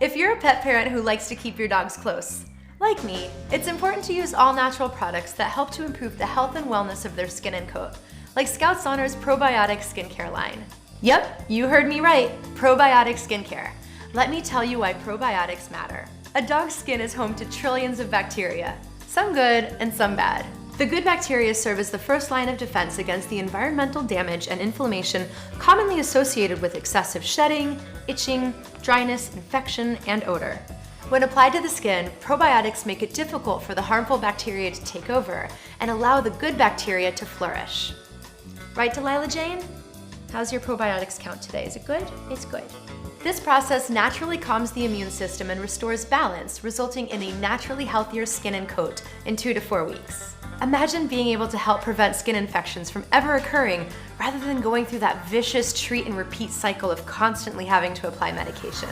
If you're a pet parent who likes to keep your dogs close, like me, it's important to use all-natural products that help to improve the health and wellness of their skin and coat, like Skout's Honor's probiotic skincare line. Yep, you heard me right, probiotic skincare. Let me tell you why probiotics matter. A dog's skin is home to trillions of bacteria, some good and some bad. The good bacteria serve as the first line of defense against the environmental damage and inflammation commonly associated with excessive shedding, itching, dryness, infection, and odor. When applied to the skin, probiotics make it difficult for the harmful bacteria to take over and allow the good bacteria to flourish. Right, Delilah Jane? How's your probiotics count today? Is it good? It's good. This process naturally calms the immune system and restores balance, resulting in a naturally healthier skin and coat in 2 to 4 weeks. Imagine being able to help prevent skin infections from ever occurring rather than going through that vicious treat and repeat cycle of constantly having to apply medication.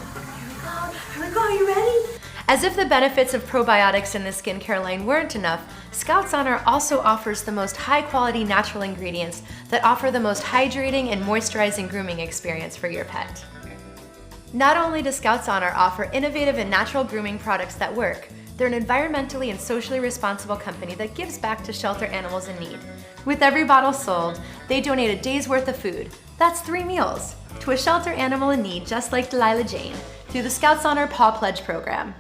Here we go, are you ready? As if the benefits of probiotics in the skincare line weren't enough, Skout's Honor also offers the most high-quality natural ingredients that offer the most hydrating and moisturizing grooming experience for your pet. Not only does Skout's Honor offer innovative and natural grooming products that work, they're an environmentally and socially responsible company that gives back to shelter animals in need. With every bottle sold, they donate a day's worth of food, that's 3 meals, to a shelter animal in need just like Delilah Jane, through the Skout's Honor Paw Pledge program.